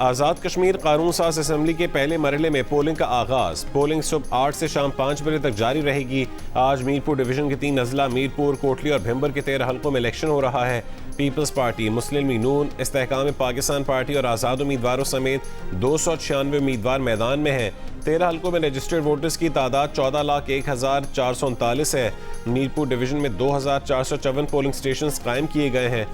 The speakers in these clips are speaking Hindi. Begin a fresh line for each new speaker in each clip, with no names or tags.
आज़ाद कश्मीर कानून साज असम्बली के पहले मरहले में पोलिंग का आगाज़। पोलिंग सुबह 8 से शाम 5 बजे तक जारी रहेगी। आज मीरपुर डिवीजन के 3 अजला मीरपुर, कोटली और भिम्बर के 13 हल्कों में इलेक्शन हो रहा है। पीपल्स पार्टी, मुस्लिम लीग नून, इस्तेहकाम पाकिस्तान पार्टी और आज़ाद उम्मीदवारों समेत 296 उम्मीदवार मैदान में हैं। 13 हल्कों में रजिस्टर्ड वोटर्स की तादाद 14,01,439 है। मीरपुर डिवीजन में 2,454 पोलिंग स्टेशन कायम किए गए हैं।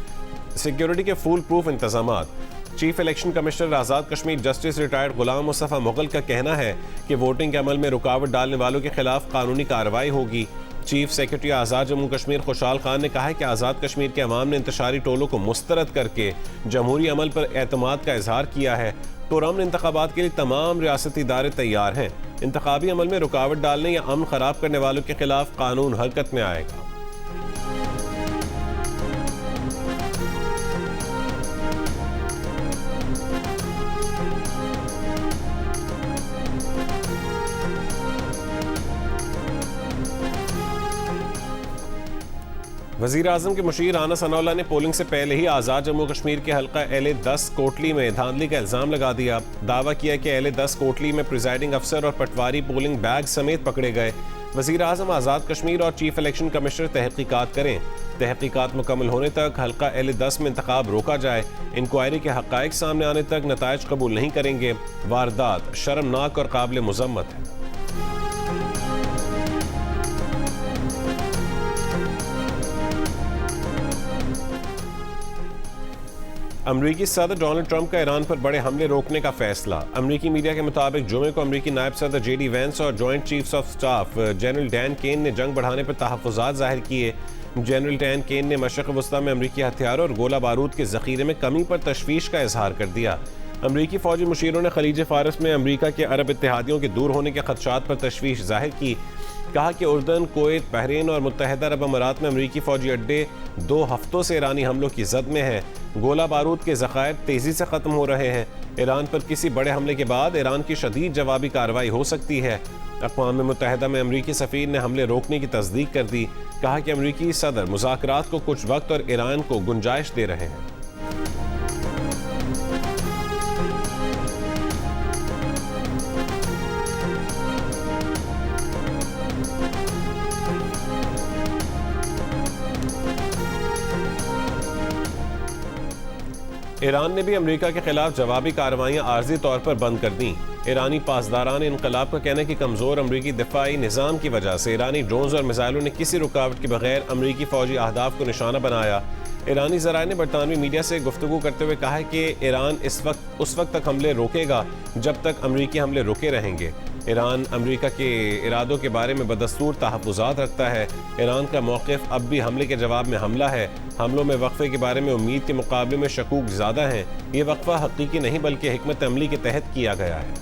सिक्योरिटी के फुल प्रूफ इंतजाम। Chief election commissioner Azad Kashmir justice retired गुलाम मुस्तफ़ा मुगल का कहना है कि वोटिंग के अमल में रुकावट डालने वालों के खिलाफ कानूनी कार्रवाई होगी। चीफ सेक्रेटरी आज़ाद जम्मू कश्मीर खुशहाल खान ने कहा है कि आज़ाद कश्मीर के अवाम ने इंतशारी टोलों को मुस्तरद करके जमहूरी अमल पर एतमाद का इजहार किया है। पुरअमन इंतखाबात के लिए तमाम रियासती इदारे तैयार हैं। इंतखाबी अमल में रुकावट डालने या अमन खराब करने वालों के खिलाफ कानून हरकत में आएगा। वज़ीर आज़म के मुशीर राना सनाउल्लाह ने पोलिंग से पहले ही आज़ाद जम्मू कश्मीर के हल्का LA-10 कोटली में धांधली का इल्ज़ाम लगा दिया। दावा किया कि LA-10 कोटली में प्रिजाइडिंग अफसर और पटवारी पोलिंग बैग समेत पकड़े गए। वज़ीर आज़म आज़ाद कश्मीर और चीफ इलेक्शन कमिश्नर तहकीकात करें। तहकीकात मुकम्मल होने तक हल्का LA-10 में इंतखाब रोका जाए। इंक्वायरी के हक़ाइक़ सामने आने तक नताइज कबूल नहीं करेंगे। वारदात शर्मनाक और काबिल मुज़म्मत है। अमरीकी सदर डोनाल्ड ट्रंप का ईरान पर बड़े हमले रोकने का फैसला। अमरीकी मीडिया के मुताबिक जुमे को अमरीकी नायब सदर JD वैंस और joint chiefs of staff general Dan Caine ने जंग बढ़ाने पर तहफ़्फ़ुज़ात ज़ाहिर किए। जनरल डैन केन ने मशरक़ वस्ता में अमरीकी हथियारों और गोला बारूद के ज़ख़ीरे में कमी पर तशवीश का इजहार कर दिया। अमरीकी फ़ौजी मुशीरों ने खलीज फ़ारस में अमरीका के अरब इत्तेहादियों के दूर होने के खदशात पर तशवीश ज़ाहिर की। कहा कि उर्दन, कुवैत, बहरीन और मुत्तहिदा अरब अमारात में अमरीकी फ़ौजी अड्डे 2 हफ्तों से ईरानी हमलों की जद में हैं। गोला बारूद के ज़खायर तेज़ी से ख़त्म हो रहे हैं। ईरान पर किसी बड़े हमले के बाद ईरान की शदीद जवाबी कार्रवाई हो सकती है। अक़वाम मुत्तहिदा में अमरीकी सफ़ीर ने हमले रोकने की तस्दीक कर दी। कहा कि अमरीकी सदर मुज़ाकरात को कुछ वक्त और ईरान को गुंजाइश दे रहे हैं। ईरान ने भी अमेरिका के खिलाफ जवाबी कार्रवाइयाँ आर्जी तौर पर बंद कर दी। ईरानी पासदारान इनकलाब का कहना है कि कमज़ोर अमरीकी दिफाई निज़ाम की वजह से ईरानी ड्रोन्स और मिसाइलों ने किसी रुकावट के बगैर अमरीकी फ़ौजी अहदाफ को निशाना बनाया। ईरानी ज़राए ने बरतानवी मीडिया से गुफ्तगू करते हुए कहा है कि ईरान उस वक्त तक हमले रोकेगा जब तक अमरीकी हमले रुके रहेंगे। ईरान अमरीका के इरादों के बारे में बदस्तूर तहफ़्फ़ुज़ात रखता है। ईरान का मौक़िफ़ अब भी हमले के जवाब में हमला है। हमलों में वक्फ़े के बारे में उम्मीद के मुकाबले में शकूक ज़्यादा हैं। ये वक्फ़ा हक़ीक़ी नहीं बल्कि हिकमत अमली के तहत किया गया है।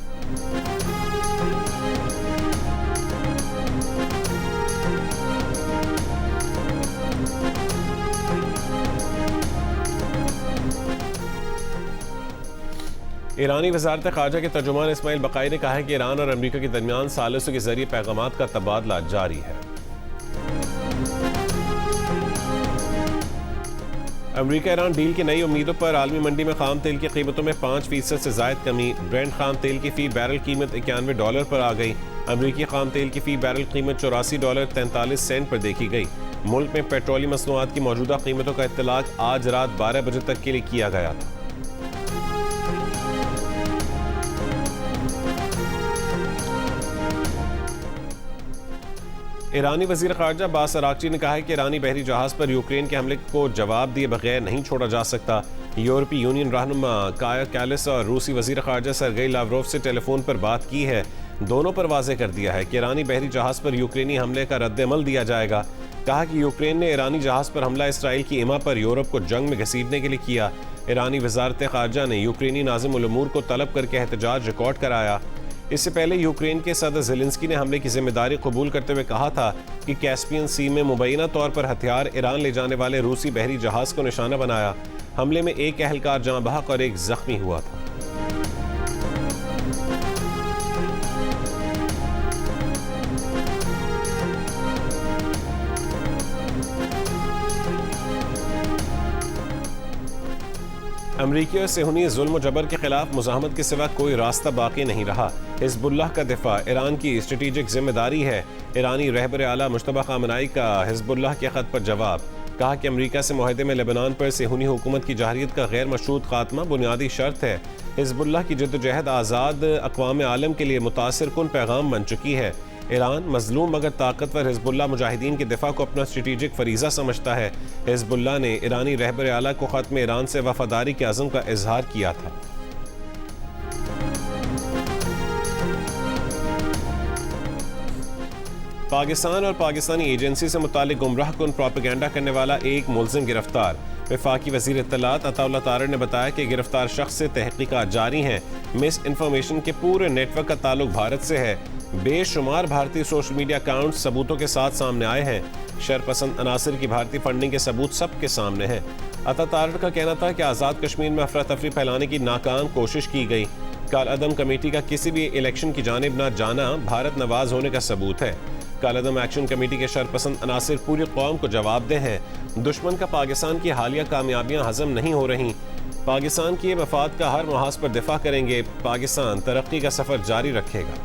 ईरानी वज़ारत ख़ारजा के तर्जुमान इस्माइल बक़ाई ने कहा है कि ईरान और अमरीका के दरमियान सालिसों के ज़रिए पैगामात का तबादला जारी है। अमरीका ईरान डील की नई उम्मीदों पर आलमी मंडी में खाम तेल की कीमतों में 5% से ज़ायद कमी। ब्रेंट खाम तेल की फ़ी बैरल कीमत $91 पर आ गई। अमरीकी खाम तेल की फ़ी बैरल कीमत $84.43 पर देखी गई। मुल्क में पेट्रोलियम मसनूआत की मौजूदा कीमतों का इत्तलाक आज रात 12 बजे तक के लिए किया गया था। ईरानी वज़ीर ख़ारजा अब्बास अराग़ची ने कहा है कि ईरानी बहरी जहाज़ पर यूक्रेन के हमले को जवाब दिए बगैर नहीं छोड़ा जा सकता। यूरोपीय यूनियन रहनुमा काया कैलिस और रूसी वज़ीर ख़ारजा सरगेई लावरोव से टेलीफोन पर बात की है। दोनों पर वाज़ेह कर दिया है कि ईरानी बहरी जहाज़ पर यूक्रेनी हमले का रद्द-ए-अमल दिया जाएगा। कहा कि यूक्रेन ने ईरानी जहाज़ पर हमला इसराइल की इमा पर यूरोप को जंग में घसीटने के लिए किया। ईरानी वज़ारत ख़ारजा ने यूक्रेनी नाज़िम उल उमूर को तलब करके एहतजाज रिकॉर्ड कराया। इससे पहले यूक्रेन के सदर ज़ेलेंस्की ने हमले की जिम्मेदारी कबूल करते हुए कहा था कि कैस्पियन सी में मुबैना तौर पर हथियार ईरान ले जाने वाले रूसी बहरी जहाज़ को निशाना बनाया। हमले में एक एहलकार जाँ बहक और एक ज़ख्मी हुआ था। अमरीकी और सेहूनी जुल्म जबर के खिलाफ मुज़ाहमत के सिवा कोई रास्ता बाकी नहीं रहा। हिज़्बुल्लाह का दिफा ईरान की स्ट्रेटेजिक जिम्मेदारी है। ईरानी रहबर आला मुश्तबा खामनाई का हिज़्बुल्लाह के ख़त पर जवाब, कहा कि अमरीका से मुआहदे में लेबनान पर सेहूनी हुकूमत की जाहिरियत का गैर मशरूत खात्मा बुनियादी शर्त है। हिज़्बुल्लाह की जद्दोजहद आज़ाद अक़वाम आलम के लिए मुतासिर कुन पैगाम बन चुकी है। ईरान मजलूम मगर ताकतवर हिज़्बुल्लाह मुजाहिदीन के दिफा को अपना स्ट्रेटेजिक फरीज़ा समझता है। हिज़्बुल्लाह ने ईरानी रहबर आला को ख़त में ईरान से वफादारी के अज़म का इजहार किया था। पाकिस्तान और पाकिस्तानी एजेंसी से मुतालिक गुमराह कुन प्रोपेगेंडा करने वाला एक मुल्ज़िम गिरफ्तार। वफाकी वज़ीर इत्तलात अताउल्लाह तारड़ ने बताया कि गिरफ्तार शख्स से तहकीकात जारी हैं। मिस इन्फॉर्मेशन के पूरे नेटवर्क का ताल्लुक भारत से है। बेशुमार भारतीय सोशल मीडिया अकाउंट सबूतों के साथ सामने आए हैं। शरपसंद अनासर की भारतीय फंडिंग के सबूत सबके सामने हैं। अता तारड़ का कहना था कि आज़ाद कश्मीर में अफरा तफरी फैलाने की नाकाम कोशिश की गई। कालअदम कमेटी का किसी भी इलेक्शन की जानिब न जाना भारत नवाज होने का सबूत है। कालअदम एक्शन कमेटी के शरपसंद अनासर पूरी कौम को जवाबदेह हैं। दुश्मन का पाकिस्तान की हालिया कामयाबियां हजम नहीं हो रही। पाकिस्तान की मफाद का हर महाज पर दिफा करेंगे। पाकिस्तान तरक्की का सफर जारी रखेगा।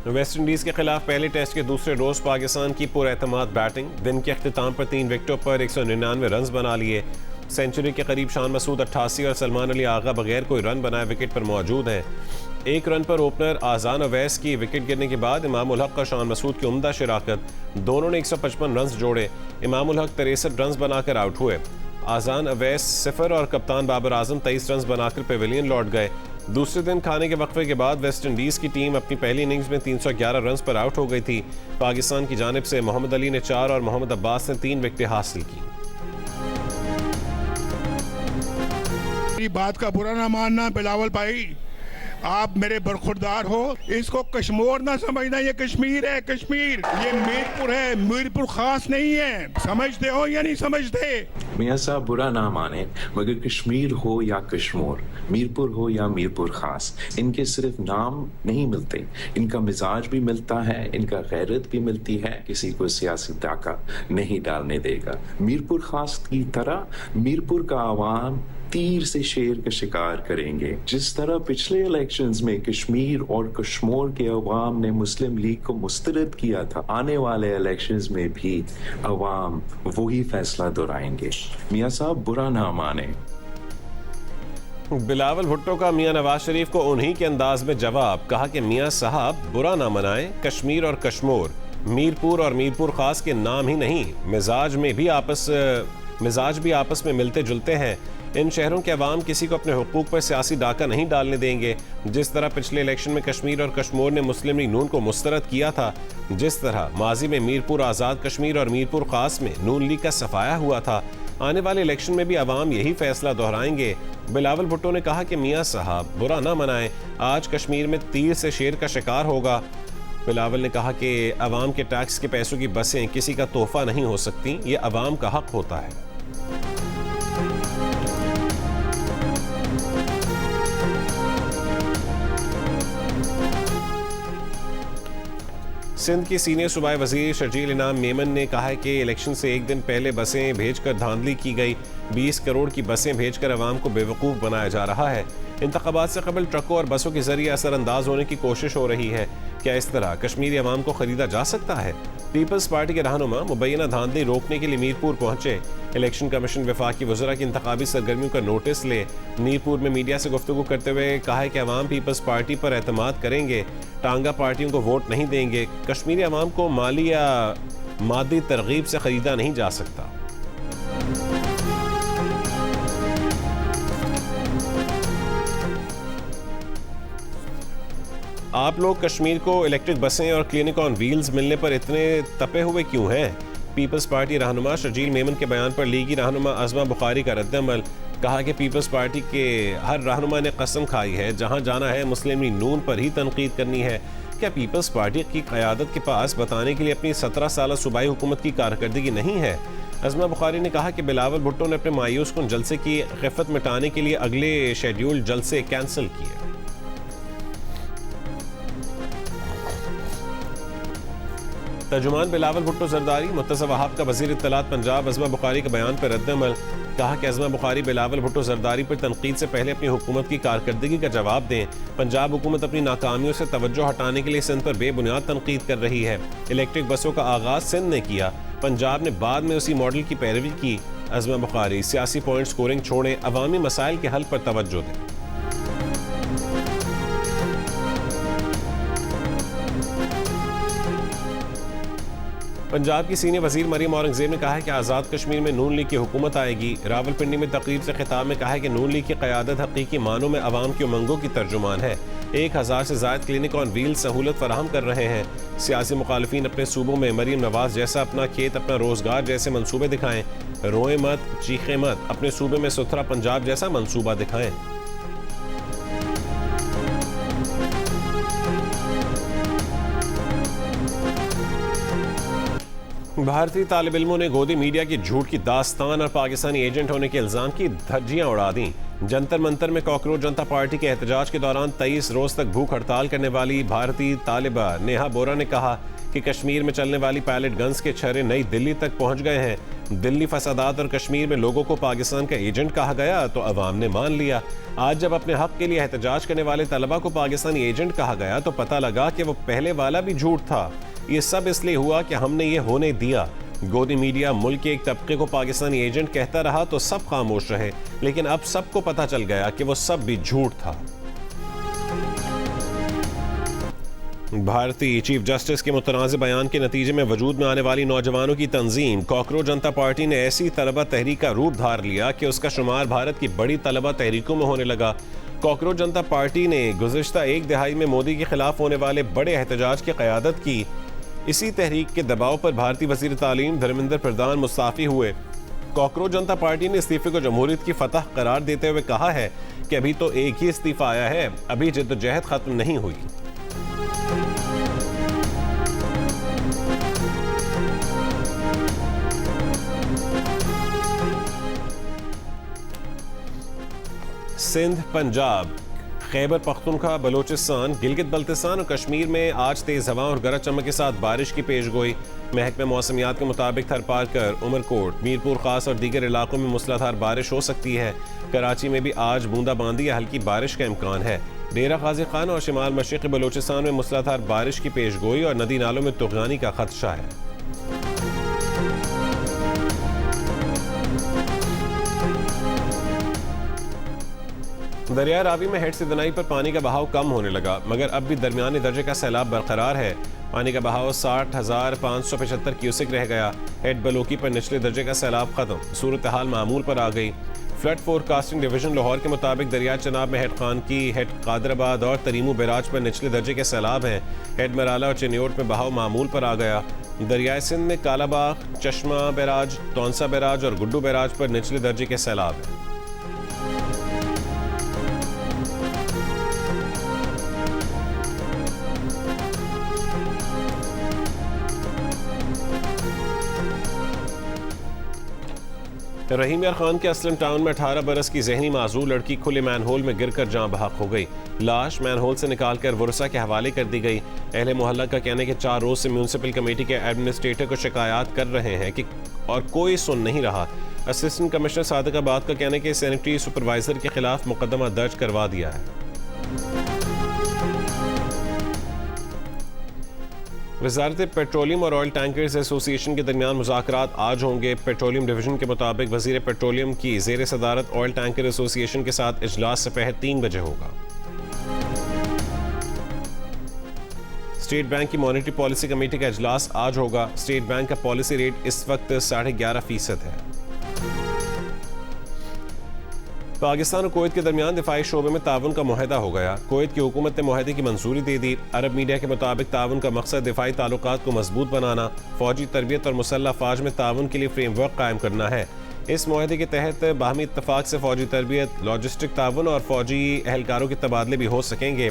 वेस्ट इंडीज के खिलाफ पहले टेस्ट के दूसरे रोज पाकिस्तान की पुरएतमाद बैटिंग। दिन के अख्तिताम पर 3 विकेटों पर 199 रन बना लिए। सेंचुरी के करीब शान मसूद 88 और सलमान अली आगा बगैर कोई रन बनाए विकेट पर मौजूद हैं। 1 रन पर ओपनर आजान अवैस की विकेट गिरने के बाद इमाम उल हक और शान मसूद की उम्दा शिराकत। दोनों ने 155 रन जोड़े। इमाम उल हक 63 रन बनाकर आउट हुए। आजान अवैस 0 और कप्तान बाबर आजम 23 रन बनाकर पेविलियन लौट गए। दूसरे दिन खाने के वक्फे के बाद वेस्ट इंडीज की टीम अपनी पहली इनिंग्स में 311 रन पर आउट हो गई थी। पाकिस्तान की जानिब से मोहम्मद अली ने 4 और मोहम्मद अब्बास ने 3 विकेटें हासिल की।
बात का बुरा ना मानना बिलावल भाई, आप मेरे बरखुरदार हो। इसको कश्मीर ना समझना, ये कश्मीर है। कश्मीर ये मीरपुर है, मीरपुर खास नहीं है। समझते हो या नहीं समझते?
मियाँ साहब बुरा ना माने, मगर कश्मीर हो या कश्मीर, मीरपुर हो या मीरपुर खास, इनके सिर्फ नाम नहीं मिलते, इनका मिजाज भी मिलता है, इनका गैरत भी मिलती है। किसी को सियासी डाका नहीं डालने देगा। मीरपुर खास की तरह मीरपुर का आवाम तीर से शेर का शिकार करेंगे। जिस तरह पिछले इलेक्शंस में कश्मीर और कश्मीर के अवाम ने मुस्लिम लीग को मुस्तरद किया था, आने वाले इलेक्शंस में भी अवाम वही फैसला दोहराएंगे। मियाँ साहब बुरा ना माने।
बिलावल भुट्टो का मियाँ नवाज शरीफ को उन्हीं के अंदाज में जवाब, कहा कि मियाँ साहब बुरा ना मनाएं। कश्मीर और कश्मीर, मीरपुर और मीरपुर खास के नाम ही नहीं, मिजाज भी आपस में मिलते जुलते हैं। इन शहरों के अवाम किसी को अपने हुकूक पर सियासी डाका नहीं डालने देंगे। जिस तरह पिछले इलेक्शन में कश्मीर और कश्मीर ने मुस्लिम लीग नून को मुस्तरद किया था, जिस तरह माजी में मीरपुर आज़ाद कश्मीर और मीरपुर खास में नून लीग का सफाया हुआ था, आने वाले इलेक्शन में भी अवाम यही फैसला दोहराएंगे। बिलावल भुट्टो ने कहा कि मियाँ साहब बुरा ना मनाएं, आज कश्मीर में तीर से शेर का शिकार होगा। बिलावल ने कहा कि अवाम के टैक्स के पैसों की बसें किसी का तोहफा नहीं हो सकती, ये अवाम का हक होता है। सिंध की सीनियर सूबाई वजीर शर्जील इनाम मेमन ने कहा है कि इलेक्शन से एक दिन पहले बसें भेजकर धांधली की गई। 20 करोड़ की बसें भेजकर अवाम को बेवकूफ़ बनाया जा रहा है। इंतखाबात से कबल ट्रकों और बसों के जरिए असरअंदाज होने की कोशिश हो रही है। क्या इस तरह कश्मीरी अवाम को खरीदा जा सकता है? पीपल्स पार्टी के रहनुमा मुबैना धांधली रोकने के लिए मीरपुर पहुंचे। इलेक्शन कमीशन वफाकी वज़रा की इंतखाबी सरगर्मियों का नोटिस ले। मीरपुर में मीडिया से गुफ्तगू करते हुए कहा है कि अवाम पीपल्स पार्टी पर एतमाद करेंगे, टांगा पार्टियों को वोट नहीं देंगे। कश्मीरी अवाम को माली या मादी तरगीब से खरीदा नहीं जा सकता। आप लोग कश्मीर को इलेक्ट्रिक बसें और क्लिनिक ऑन व्हील्स मिलने पर इतने तपे हुए क्यों हैं? पीपल्स पार्टी रहनुमा शर्जील मेमन के बयान पर लीगी रहनुमा अज़मा बुखारी का रद्दअमल। कहा कि पीपल्स पार्टी के हर रहनुमा ने कसम खाई है, जहां जाना है मुस्लिम लीग नून पर ही तनकीद करनी है। क्या पीपल्स पार्टी की क़यादत के पास बताने के लिए अपनी 17 साल सूबाई हुकूमत की कारकर्दगी नहीं है? अज़मा बुखारी ने कहा कि बिलावल भुट्टो ने अपने मायूस कुन जलसे की खिफ़त मिटाने के लिए अगले शेड्यूल जलसे कैंसिल किए। तर्जुमान बिलावल भुट्टो जरदारी, मुत्तसिफ वहाब का वज़ीर इत्तलात पंजाब अज़मा बुखारी के बयान पर रद्द-ए-अमल। कहा कि अज़मा बुखारी बिलावल भुट्टो जरदारी पर तनकीद से पहले अपनी हुकूमत की कारकर्दगी का जवाब दें। पंजाब हुकूमत अपनी नाकामियों से तवज्जो हटाने के लिए सिंध पर बेबुनियाद तनकीद कर रही है। इलेक्ट्रिक बसों का आगाज सिंध ने किया, पंजाब ने बाद में उसी मॉडल की पैरवी की। अज़मा बुखारी, सियासी पॉइंट स्कोरिंग छोड़ें, अवामी मसाइल के हल पर तवज्जो दें। पंजाब की सीनियर वजीर मरियम औरंगजेब ने कहा है कि आज़ाद कश्मीर में नून लीग की हुकूमत आएगी। रावलपिंडी में तकरीब से खिताब में कहा है कि नून लीग की क़यादत हकीकी मानों में अवाम की उमंगों की तर्जुमान है। 1000 से ज़ायद क्लिनिक ऑन व्हील सहूलत फराहम कर रहे हैं। सियासी मुखालिफिन अपने सूबों में मरियम नवाज जैसा अपना खेत, अपना रोजगार जैसे मंसूबे दिखाएं। रोए मत, चीखे मत, अपने सूबे में सुथरा पंजाब जैसा मंसूबा दिखाएं। भारतीय तालिब इल्मों ने गोदी मीडिया की झूठ की दास्तान और पाकिस्तानी एजेंट होने के इल्जाम की धज्जियां उड़ा दी। जंतर मंतर में कॉकरोच जनता पार्टी के एहतजाज के दौरान 23 रोज तक भूख हड़ताल करने वाली भारतीय तालिबा नेहा बोरा ने कहा कि कश्मीर में चलने वाली पैलेट गन्स के छर्रे नई दिल्ली तक पहुंच गए हैं। दिल्ली फसादात और कश्मीर में लोगों को पाकिस्तान का एजेंट कहा गया तो अवाम ने मान लिया। आज जब अपने हक के लिए एहतजाज करने वाले तलबा को पाकिस्तानी एजेंट कहा गया तो पता लगा कि वो पहले वाला भी झूठ था। ये सब इसलिए हुआ कि हमने ये होने दिया। गोदी मीडिया मुल्क के एक तबके को पाकिस्तानी एजेंट कहता रहा तो सब खामोश रहे, लेकिन अब सबको पता चल गया कि वो सब भी झूठ था। भारतीय चीफ जस्टिस के मुतनाज़ बयान के नतीजे में वजूद में आने वाली नौजवानों की तंजीम कॉकरोच जनता पार्टी ने ऐसी तलबा तहरीक का रूप धार लिया कि उसका शुमार भारत की बड़ी तलबा तहरीकों में होने लगा। कॉकरोच जनता पार्टी ने गुज़िश्ता एक दहाई में मोदी के खिलाफ होने वाले बड़े एहतजाज की क़यादत की। इसी तहरीक के दबाव पर भारतीय वज़ीर तालीम धर्मेंद्र प्रधान मुस्ताफ़ी हुए। कॉकरोच जनता पार्टी ने इस्तीफे को जमहूरियत की फतह करार देते हुए कहा है कि अभी तो एक ही इस्तीफा आया है, अभी जद्दोजहद खत्म नहीं हुई। सिंध, पंजाब, खैबर पख्तूनख्वा, बलोचिस्तान, गिलगित बल्तिस्तान और कश्मीर में आज तेज हवा और गरज चमक के साथ बारिश की पेशगोई। महकमे मौसमियात के मुताबिक थरपारकर, उमरकोट, मीरपुर खास और दीगर इलाकों में मूसलाधार बारिश हो सकती है। कराची में भी आज बूंदाबांदी या हल्की बारिश का इम्कान है। डेरा गाजी खान और शिमाल मशरिक़ी बलोचिस्तान में मूसलाधार बारिश की पेशगोई और नदी नालों में तुग़यानी का खदशा है। दरिया रावी में हेड से दनाई पर पानी का बहाव कम होने लगा, मगर अब भी दरमियाने दर्जे का सैलाब बरकरार है। पानी का बहाव 60,575 क्यूसेक रह गया। हेड बलोकी पर निचले दर्जे का सैलाब खत्म, सूरत हाल मामूल पर आ गई। फ्लड फोरकास्टिंग डिवीजन लाहौर के मुताबिक दरिया चनाब में हेड खानकी, हेड कादराबाद और तरीमू बैराज पर निचले दर्जे के सैलाब हैं। हेड मराला और चिन्योट में बहाव मामूल पर आ गया। दरियाए सिंध में कालाबाग, चश्मा बैराज, तौनसा बैराज और गुड्डू बैराज पर निचले दर्जे के सैलाब हैं। रहीम यार खान के असलम टाउन में 18 बरस की जहनी माजूर लड़की खुले मैनहोल में गिरकर जाँ बहक हो गई। लाश मैनहोल से निकालकर वुरसा के हवाले कर दी गई। अहले मोहल्ला का कहना है कि 4 रोज से म्यूनसिपल कमेटी के एडमिनिस्ट्रेटर को शिकायत कर रहे हैं कि और कोई सुन नहीं रहा। असिस्टेंट कमिश्नर सादिकाबाद का कहना है कि सैनिटरी सुपरवाइजर के खिलाफ मुकदमा दर्ज करवा दिया है। वज़ारत पेट्रोलियम और ऑयल टैंकर्स एसोसिएशन के दरमियान मुज़ाकरात आज होंगे। पेट्रोलियम डिवीजन के मुताबिक वज़ीर पेट्रोलियम की ज़ेर सदारत ऑयल टैंकर एसोसिएशन के साथ इजलास दोपहर 3 बजे होगा। स्टेट बैंक की मॉनेटरी पॉलिसी कमेटी का इजलास आज होगा। स्टेट बैंक का पॉलिसी रेट इस वक्त 11.5% है। पाकिस्तान और कुवैत के दरमियान दिफाई शोबे में ताउन का मुआहदा हो गया। कुवैत की हुकूमत ने मुआहदे की मंजूरी दे दी। अरब मीडिया के मुताबिक ताउन का मकसद दिफाई ताल्लुकात को मजबूत बनाना, फौजी तरबियत और मुसल्लह फ़ौज में ताउन के लिए फ्रेमवर्क कायम करना है। इस मुआहदे के तहत बाहमी इत्तफाक से फौजी तरबियत, लॉजिस्टिक ताउन और फौजी एहलकारों के तबादले भी हो सकेंगे।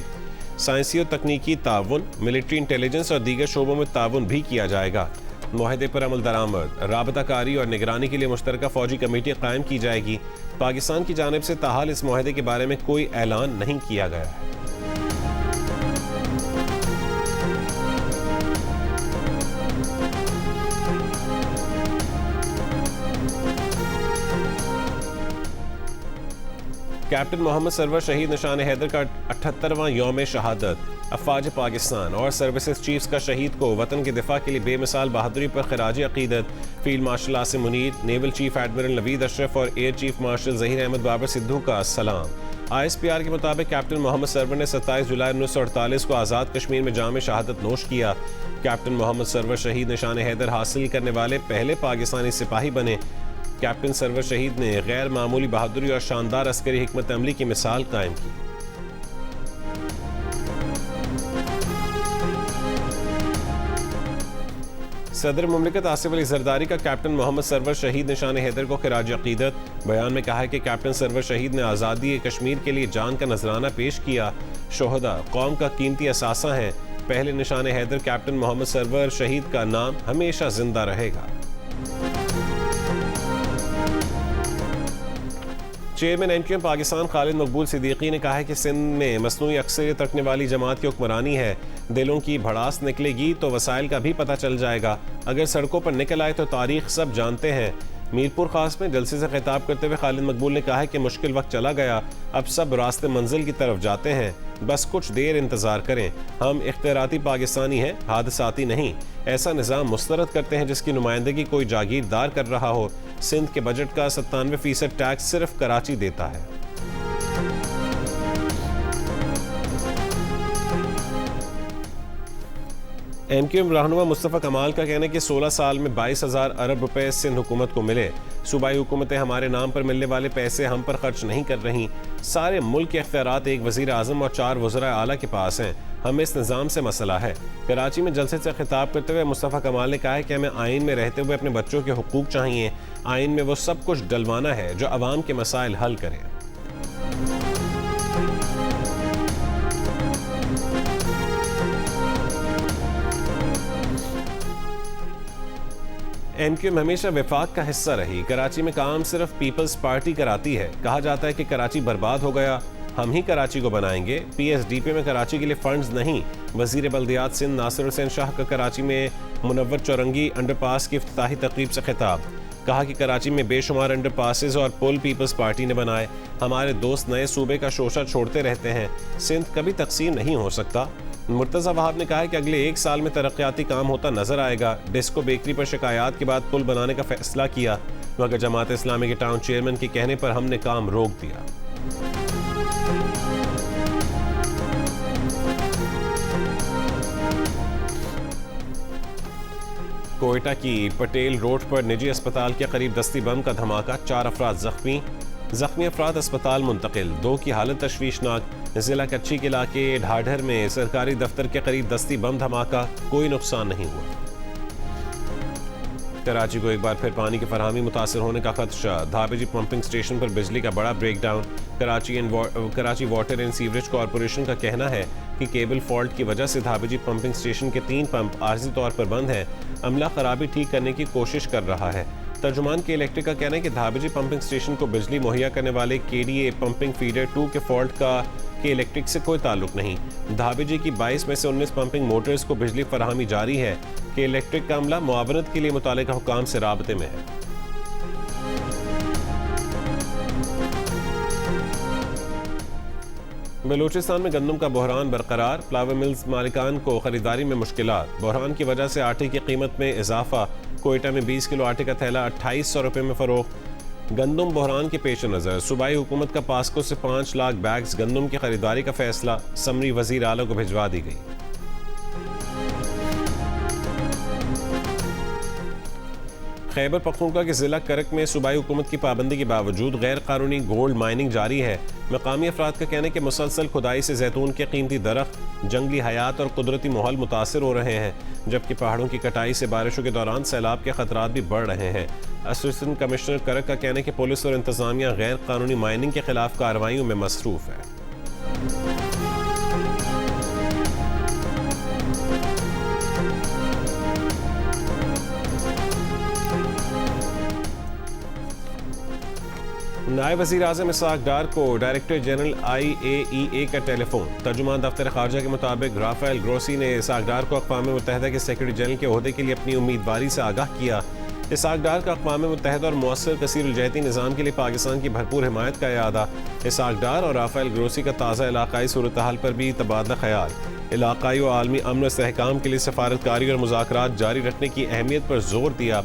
साइंसी और तकनीकी ताउन, मिलिट्री इंटेलिजेंस और दीगर शोबों में ताउन भी किया जाएगा। मुआहदे पर अमल दरामद, राबताकारी और निगरानी के लिए मुश्तरका फौजी कमेटी कायम की जाएगी। पाकिस्तान की जानिब से ताहाल इस मुआहदे के बारे में कोई ऐलान नहीं किया गया है। कैप्टन मोहम्मद सरवर शहीद निशान हैदर का 78वां यौम शहादत। अफवाज पाकिस्तान और सर्विसेज चीफ्स का शहीद को वतन के दिफा के लिए बेमिसाल बहादुरी पर खराज अकीदत। Field marshal Asim Munir, naval chief admiral Naveed Ashraf और air chief marshal Zaheer Ahmed Babar Sidhu का सलाम। ISPR के मुताबिक कैप्टन मोहम्मद सरवर ने 27 जुलाई 1948 को आज़ाद कश्मीर में जाम शहादत नोश किया। कैप्टन मोहम्मद सरवर शहीद निशान हैदर हासिल करने वाले पहले पाकिस्तानी सिपाही बने। कैप्टन सरवर शहीद ने गैर मामूली बहादुरी और शानदार अस्करी हिकमत अमली की मिसाल कायम की। सदर मुमलिकत आसिफ अली जरदारी का कैप्टन मोहम्मद सरवर शहीद निशान हैदर को खिराज अकीदत। बयान में कहा है कि कैप्टन सरवर शहीद ने आज़ादी कश्मीर के लिए जान का नजराना पेश किया। शोहदा कौम का कीमती असासा हैं। पहले निशान हैदर कैप्टन मोहम्मद सरवर शहीद का नाम हमेशा जिंदा रहेगा। चेयरमैन MQM पाकिस्तान खालिद मकबूल सिद्दीकी ने कहा है कि सिंध में मसनूई अक्सरियत रखने वाली जमात की हुक्मरानी है। दिलों की भड़ास निकलेगी तो वसाइल का भी पता चल जाएगा। अगर सड़कों पर निकल आए तो तारीख सब जानते हैं। मीरपुर खास में जलसे से खिताब करते हुए खालिद मकबूल ने कहा है कि मुश्किल वक्त चला गया, अब सब रास्ते मंजिल की तरफ जाते हैं, बस कुछ देर इंतजार करें। हम इख्तियाराती पाकिस्तानी हैं, हादसाती नहीं। ऐसा निज़ाम मुस्तरद करते हैं जिसकी नुमाइंदगी कोई जागीरदार कर रहा हो। सिंध के बजट का 97% टैक्स सिर्फ कराची देता है। MQM रहनुमा मुस्तफ़ा कमाल का कहना है कि 16 साल में 22,000 अरब रुपए सिंध हुकूमत को मिले। सूबाई हुकूमतें हमारे नाम पर मिलने वाले पैसे हम पर खर्च नहीं कर रही। सारे मुल्क के इख्तियारात एक वज़ीर आज़म और 4 वज़राए आला के पास हैं। हमें इस निज़ाम से मसला है। कराची में जलसे से खिताब करते हुए मुस्तफ़ा कमाल ने कहा है कि हमें आइन में रहते हुए अपने बच्चों के हुकूक चाहिए। आइन में वो सब कुछ डलवाना है जो अवाम के मसाइल हल करे। MQM हमेशा विफाक का हिस्सा रही। कराची में काम सिर्फ पीपल्स पार्टी कराती है। कहा जाता है कि कराची बर्बाद हो गया, हम ही कराची को बनाएंगे। PSDP में कराची के लिए फंड्स नहीं। वजीर बल्दियात सिंध नासिर हुसैन शाह का कराची में मुनव्वर चौरंगी अंडरपास की इफ्तिताही तकरीब से खिताब। कहा कि कराची में बेशुमार अंडरपासेस और पुल पीपल्स पार्टी ने बनाए। हमारे दोस्त नए सूबे का शोशा छोड़ते रहते हैं। सिंध कभी तकसीम नहीं हो सकता। मुर्तज़ा वहाब ने कहा है कि अगले 1 साल में तरक्याती काम होता नजर आएगा। डिस्को बेकरी पर शिकायत के बाद पुल बनाने का फैसला किया, मगर जमात इस्लामी के टाउन चेयरमैन के कहने पर हमने काम रोक दिया। कोयटा की पटेल रोड पर निजी अस्पताल के करीब दस्ती बम का धमाका, 4 अफराद जख्मी अफराद अस्पताल मुंतकिल। 2 की हालत तशवीशनाक। जिला कच्ची के इलाके ढाढर में सरकारी दफ्तर के करीब दस्ती बम धमाका, कोई नुकसान नहीं हुआ। कराची को एक बार फिर पानी की फराहमी मुतासर होने का खदशा। धाबेजी पंपिंग स्टेशन पर बिजली का बड़ा breakdown. Karachi water and sewerage corporation का कहना है कि केबल फॉल्ट की वजह से धाबेजी पंपिंग स्टेशन के 3 पंप आर्जी तौर पर बंद हैं। अमला खराबी ठीक करने की कोशिश कर रहा है। तर्जुमान के इलेक्ट्रिक का कहना है कि धाबेजी पंपिंग स्टेशन को बिजली मुहैया करने वाले KDA पंपिंग फीडर 2 के फॉल्ट के इलेक्ट्रिक से कोई ताल्लुक नहीं। धाबेजी की 22 में से 19 पंपिंग मोटर्स को बिजली फराहमी जारी है कि इलेक्ट्रिक का अमला मुआवनत के लिए मुतालिका हुकाम से राबते में है। बलूचिस्तान में गंदम का बहरान बरकरार। फ्लावर मिल्स मालिकान को खरीदारी में मुश्किलात। बहरान की वजह से आटे की कीमत में इजाफा। कोयटा में 20 किलो आटे का थैला 2800 रुपये में फरोख्त। गंदम बहरान के पेश नज़र सूबाई हुकूमत का पास्को से 5 लाख बैग्स गंदम की खरीदारी का फैसला समरी वजीर आला को भिजवा दी गई। खैबर पख्तूनख्वा के जिला करक में सूबाई हुकूमत की पाबंदी के बावजूद गैर कानूनी गोल्ड माइनिंग जारी है। मकामी अफराद का कहना है कि मुसलसल खुदाई से जैतून के कीमती दरख्त, जंगली हयात और कुदरती माहौल मुतासर हो रहे हैं, जबकि पहाड़ों की कटाई से बारिशों के दौरान सैलाब के खतरात भी बढ़ रहे हैं। असिस्टेंट कमिश्नर करक का कहना है कि पुलिस और इंतजामिया गैर कानूनी माइनिंग के खिलाफ कार्रवाइयों में मसरूफ है। नायब वज़ीर आज़म इसहाक डार को डायरेक्टर जनरल IAEA का टेलीफोन। तर्जुमान दफ्तर खारजा के मुताबिक राफेल ग्रोसी ने इसहाक डार को अक़वाम मुत्तहिदा के सेक्रेटरी जनरल के ओहदे के लिए अपनी उम्मीदवारी से आगाह किया। इसहाक डार का अक़वाम मुत्तहिदा और मौसर कसीरुल-जहती निज़ाम के लिए पाकिस्तान की भरपूर हिमायत का इरादा। इसहाक डार और राफेल ग्रोसी का ताज़ा इलाकाई सूरत हाल पर भी तबादला ख्याल। इलाकाई और आलमी अमन और इस्तेहकाम के लिए सफारतकारी और मुज़ाकरात जारी रखने की अहमियत पर जोर दिया।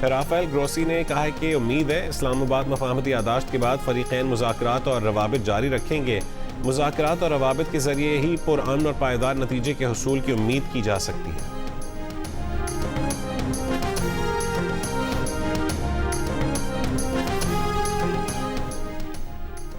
राफेल ग्रोसी ने कहा है कि उम्मीद है इस्लामाबाद मफाहमती यादाश्त के बाद फरीक़ैन मुज़ाकरात और रवाबित जारी रखेंगे। मुज़ाकरात और रवाबित के ज़रिए ही पुरअमन और पायदार नतीजे के हुसूल की उम्मीद की जा सकती है।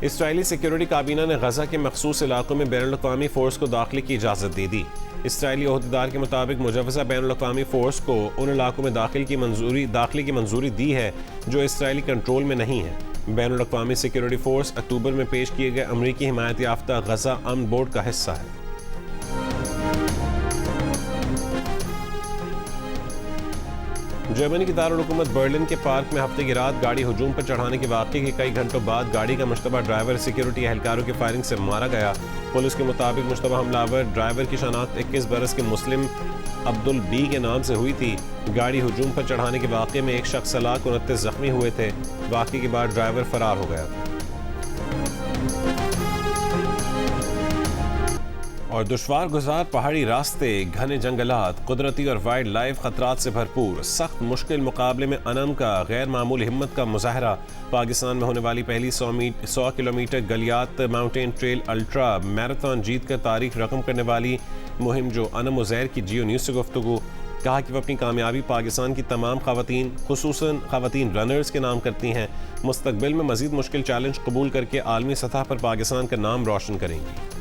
इसराइली सिक्योरिटी काबीना ने गजा के मखसूस इलाकों में बैनुल-अक़वामी फ़ोर्स को दाखिले की इजाज़त दे दी। इसराइली ओहदेदार के मुताबिक मुजव्वज़ा बैनुल-अक़वामी फ़ोर्स को उन इलाकों में दाखिले की मंजूरी दी है जो इसराइली कंट्रोल में नहीं है। बैनुल-अक़वामी सिक्योरिटी फ़ोर्स अक्टूबर में पेश किए गए अमरीकी हिमायत याफ्ता गजा अमन बोर्ड का हिस्सा है। जर्मनी की दारुल-हुकूमत बर्लिन के पार्क में हफ्ते की रात गाड़ी हुजूम पर चढ़ाने के वाक़े के कई घंटों बाद गाड़ी का मुश्तबा ड्राइवर सिक्योरिटी एहलकारों की फायरिंग से मारा गया। पुलिस के मुताबिक मुश्तबा हमलावर ड्राइवर की शनाख्त 21 बरस के मुस्लिम अब्दुल बी के नाम से हुई थी। गाड़ी हुजूम पर चढ़ाने के वाक़े में एक शख्स हलाक 29 जख्मी हुए थे। वाक़े के बाद ड्राइवर फरार हो गया था। और दुश्वार गुजार पहाड़ी रास्ते, घने जंगलात, कुदरती और वाइल्ड लाइफ खतरात से भरपूर सख्त मुश्किल मुकाबले में अनम का गैर मामूली हिम्मत का मुजाहरा। पाकिस्तान में होने वाली पहली 100 kilometre Galiyat mountain trail ultra marathon जीत कर तारीख रकम करने वाली मुहिम जो अनम उज़ैर की जियो न्यूज़ से गुफ्तगू। कहा कि वह अपनी कामयाबी पाकिस्तान की तमाम ख़वातीन खुसूसन ख़वातीन रनर्स के नाम करती हैं। मुस्तक़बिल में मज़ीद मुश्किल चैलेंज कबूल करके आलमी सतह पर पाकिस्तान का नाम रोशन करेंगी।